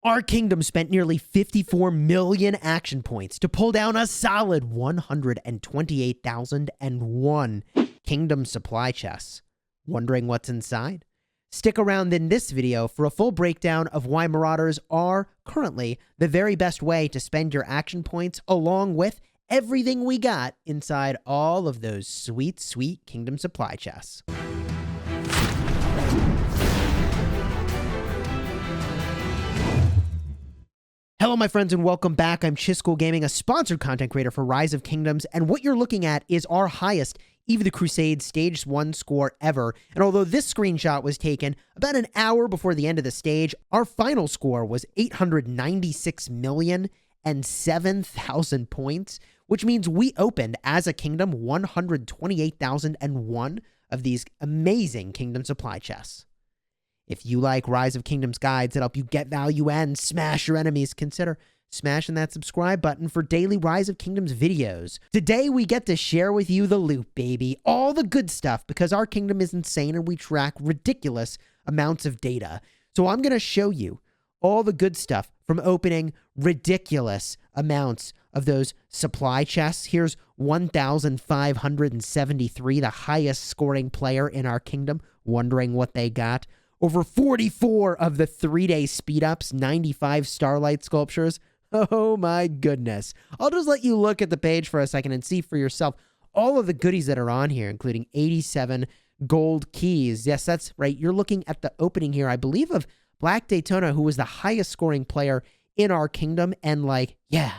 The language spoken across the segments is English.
Our kingdom spent nearly 54 million action points to pull down a solid 128,001 kingdom supply chests. Wondering what's inside? Stick around in this video for a full breakdown of why Marauders are currently the very best way to spend your action points, along with everything we got inside all of those sweet, sweet kingdom supply chests. Hello, my friends, and welcome back. I'm Chisgule Gaming, a sponsored content creator for Rise of Kingdoms, and what you're looking at is our highest Eve of the Crusade Stage 1 score ever. And although this screenshot was taken about an hour before the end of the stage, our final score was 896,007,000 points, which means we opened as a kingdom 128,001 of these amazing kingdom supply chests. If you like Rise of Kingdoms guides that help you get value and smash your enemies, consider smashing that subscribe button for daily Rise of Kingdoms videos. Today, we get to share with you the loot, baby. All the good stuff, because our kingdom is insane and we track ridiculous amounts of data. So I'm going to show you all the good stuff from opening ridiculous amounts of those supply chests. Here's 1,573, the highest scoring player in our kingdom, wondering what they got. Over 44 of the 3-day speed-ups, 95 starlight sculptures. Oh my goodness. I'll just let you look at the page for a second and see for yourself all of the goodies that are on here, including 87 gold keys. Yes, that's right. You're looking at the opening here, I believe, of Black Daytona, who was the highest scoring player in our kingdom. And yeah,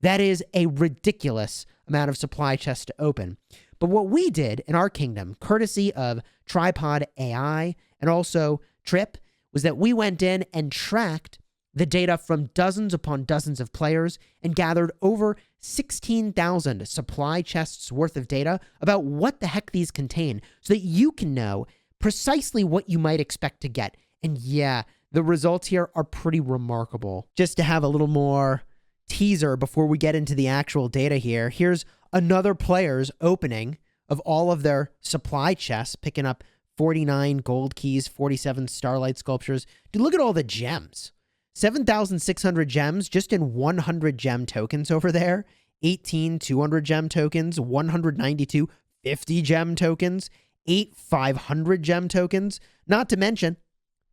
that is a ridiculous amount of supply chests to open. But what we did in our kingdom, courtesy of Tripod AI and also Trip, was that we went in and tracked the data from dozens upon dozens of players and gathered over 16,000 supply chests worth of data about what the heck these contain so that you can know precisely what you might expect to get. And yeah, the results here are pretty remarkable. Just to have a little more teaser before we get into the actual data here, here's another player's opening of all of their supply chests, picking up 49 gold keys, 47 starlight sculptures. Dude, look at all the gems. 7,600 gems just in 100 gem tokens over there. 18 200 gem tokens, 192 50 gem tokens, 8 500 gem tokens, not to mention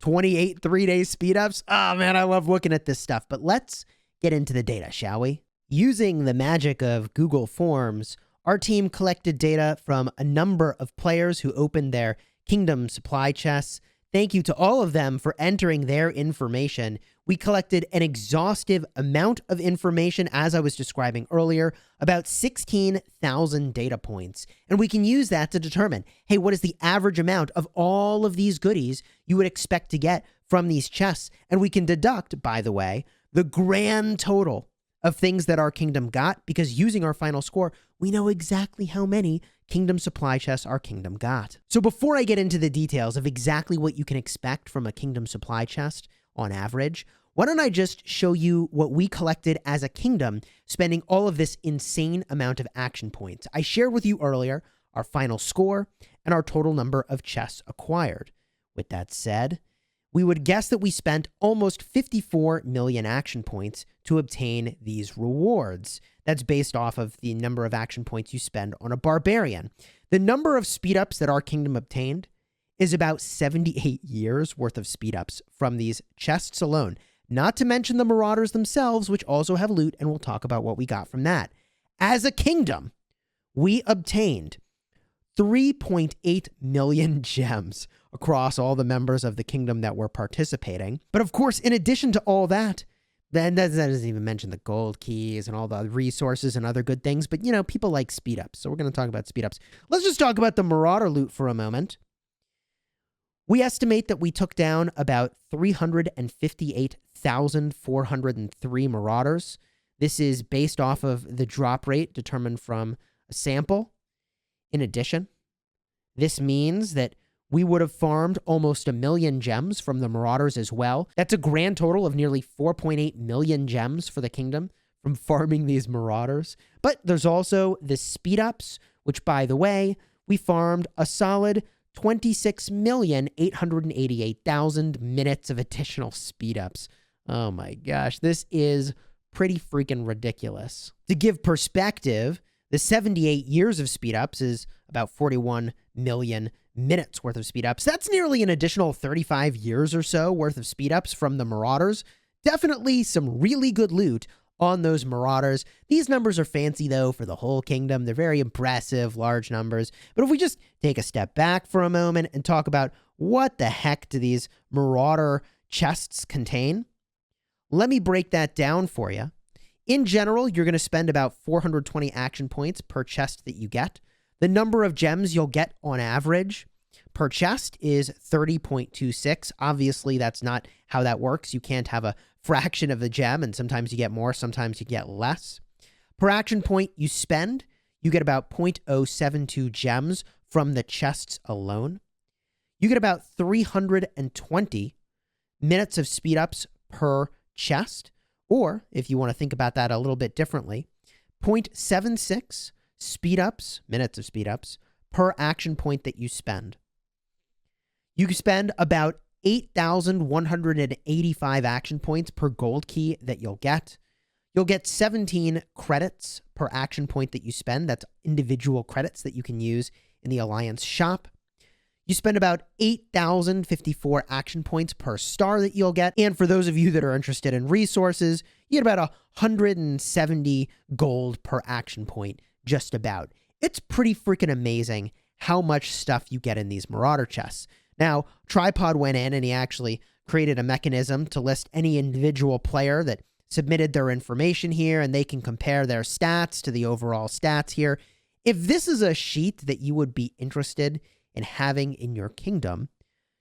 28 3-day speed-ups. Oh man, I love looking at this stuff. But let's get into the data, shall we? Using the magic of Google Forms, our team collected data from a number of players who opened their kingdom supply chests. Thank you to all of them for entering their information. We collected an exhaustive amount of information, as I was describing earlier, about 16,000 data points. And we can use that to determine, hey, what is the average amount of all of these goodies you would expect to get from these chests? And we can deduct, by the way, the grand total of things that our kingdom got, because using our final score, we know exactly how many kingdom supply chests our kingdom got. So before I get into the details of exactly what you can expect from a kingdom supply chest on average, why don't I just show you what we collected as a kingdom, spending all of this insane amount of action points. I shared with you earlier our final score and our total number of chests acquired. With that said, we would guess that we spent almost 54 million action points to obtain these rewards. That's based off of the number of action points you spend on a barbarian. The number of speed-ups that our kingdom obtained is about 78 years worth of speed-ups from these chests alone, not to mention the Marauders themselves, which also have loot, and we'll talk about what we got from that. As a kingdom, we obtained 3.8 million gems across all the members of the kingdom that were participating. But of course, in addition to all that, then that doesn't even mention the gold keys and all the resources and other good things. But, you know, people like speed ups. So we're going to talk about speed ups. Let's just talk about the Marauder loot for a moment. We estimate that we took down about 358,403 Marauders. This is based off of the drop rate determined from a sample. In addition, this means that we would have farmed almost 1 million gems from the Marauders as well. That's a grand total of nearly 4.8 million gems for the kingdom from farming these Marauders. But there's also the speed-ups, which, by the way, we farmed a solid 26,888,000 minutes of additional speed-ups. Oh my gosh, this is pretty freaking ridiculous. To give perspective, the 78 years of speed ups is about 41 million minutes worth of speed ups. That's nearly an additional 35 years or so worth of speed ups from the Marauders. Definitely some really good loot on those Marauders. These numbers are fancy though for the whole kingdom. They're very impressive, large numbers. But if we just take a step back for a moment and talk about what the heck do these Marauder chests contain, let me break that down for you. In general, you're going to spend about 420 action points per chest that you get. The number of gems you'll get on average per chest is 30.26. Obviously, that's not how that works. You can't have a fraction of the gem, and sometimes you get more, sometimes you get less. Per action point you spend, you get about 0.072 gems from the chests alone. You get about 320 minutes of speed ups per chest, or if you want to think about that a little bit differently, 0.76 speed ups, minutes of speed ups, per action point that you spend. You can spend about 8,185 action points per gold key that you'll get. You'll get 17 credits per action point that you spend. That's individual credits that you can use in the Alliance shop. You spend about 8,054 action points per star that you'll get. And for those of you that are interested in resources, you get about 170 gold per action point, just about. It's pretty freaking amazing how much stuff you get in these Marauder chests. Now, Tripod went in and he actually created a mechanism to list any individual player that submitted their information here, and they can compare their stats to the overall stats here. If this is a sheet that you would be interested in having in your kingdom,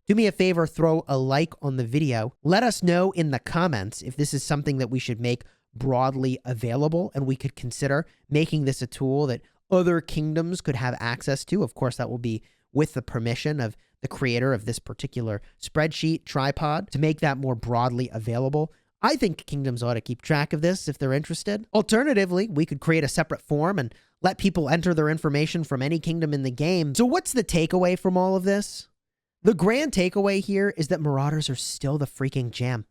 do me a favor, throw a like on the video. Let us know in the comments if this is something that we should make broadly available and we could consider making this a tool that other kingdoms could have access to. Of course, that will be with the permission of the creator of this particular spreadsheet, Tripod, to make that more broadly available. I think kingdoms ought to keep track of this if they're interested. Alternatively, we could create a separate form and let people enter their information from any kingdom in the game. So what's the takeaway from all of this? The grand takeaway here is that Marauders are still the freaking jam.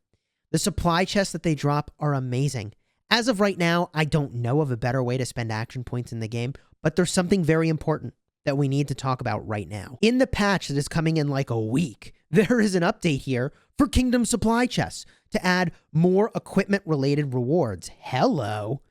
The supply chests that they drop are amazing. As of right now, I don't know of a better way to spend action points in the game, but there's something very important that we need to talk about right now. In the patch that is coming in like a week, there is an update here for Kingdom supply chests to add more equipment-related rewards. Hello.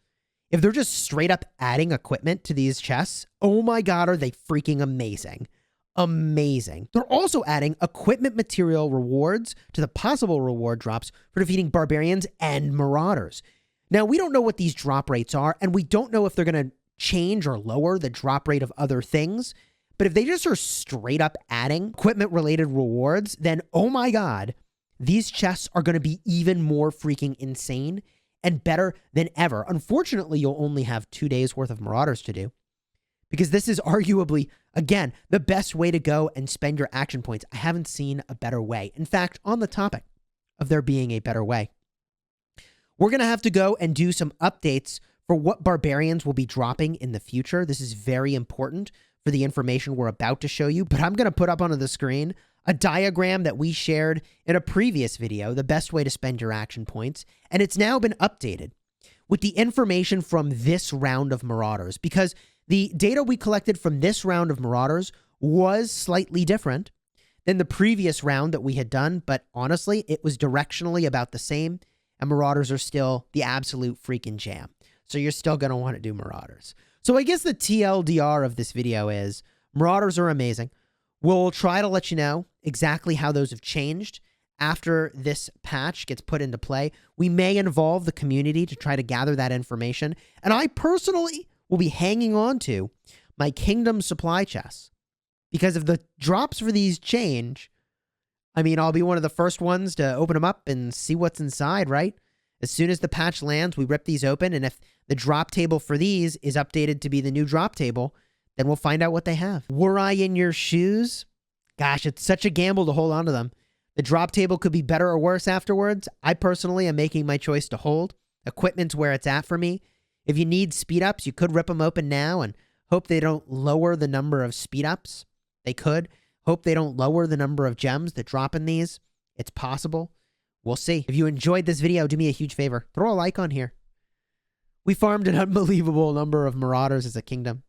If they're just straight up adding equipment to these chests, oh my god, are they freaking amazing. Amazing. They're also adding equipment material rewards to the possible reward drops for defeating barbarians and marauders. Now, we don't know what these drop rates are, and we don't know if they're going to change or lower the drop rate of other things. But if they just are straight up adding equipment-related rewards, then oh my god, these chests are going to be even more freaking insane and better than ever. Unfortunately, you'll only have 2 days worth of Marauders to do, because this is arguably, again, the best way to go and spend your action points. I haven't seen a better way. In fact, on the topic of there being a better way, we're going to have to go and do some updates for what barbarians will be dropping in the future. This is very important for the information we're about to show you, but I'm going to put up onto the screen a diagram that we shared in a previous video, the best way to spend your action points, and it's now been updated with the information from this round of Marauders, because the data we collected from this round of Marauders was slightly different than the previous round that we had done, but honestly, it was directionally about the same, and Marauders are still the absolute freaking jam. So you're still going to want to do Marauders. So I guess the TLDR of this video is Marauders are amazing. We'll try to let you know exactly how those have changed after this patch gets put into play. We may involve the community to try to gather that information. And I personally will be hanging on to my Kingdom supply chests, because if the drops for these change, I mean, I'll be one of the first ones to open them up and see what's inside, right? As soon as the patch lands, we rip these open, and if the drop table for these is updated to be the new drop table, then we'll find out what they have. Were I in your shoes? Gosh, it's such a gamble to hold on to them. The drop table could be better or worse afterwards. I personally am making my choice to hold. Equipment's where it's at for me. If you need speed ups, you could rip them open now and hope they don't lower the number of speed ups. They could. Hope they don't lower the number of gems that drop in these. It's possible. We'll see. If you enjoyed this video, do me a huge favor. Throw a like on here. We farmed an unbelievable number of Marauders as a kingdom.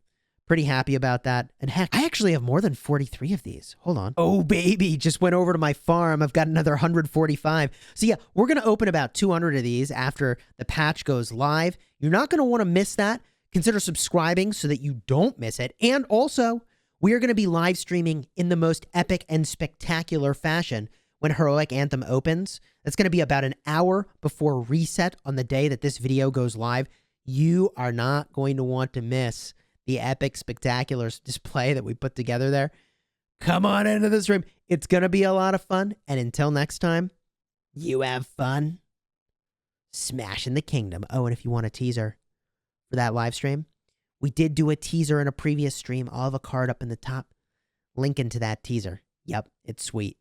Pretty happy about that. And heck, I actually have more than 43 of these. Hold on. Oh, baby. Just went over to my farm. I've got another 145. So yeah, we're going to open about 200 of these after the patch goes live. You're not going to want to miss that. Consider subscribing so that you don't miss it. And also, we are going to be live streaming in the most epic and spectacular fashion when Heroic Anthem opens. That's going to be about an hour before reset on the day that this video goes live. You are not going to want to miss the epic, spectacular display that we put together there. Come on into the stream. It's going to be a lot of fun. And until next time, you have fun smashing the kingdom. Oh, and if you want a teaser for that live stream, we did do a teaser in a previous stream. I'll have a card up in the top. Link into that teaser. Yep, it's sweet.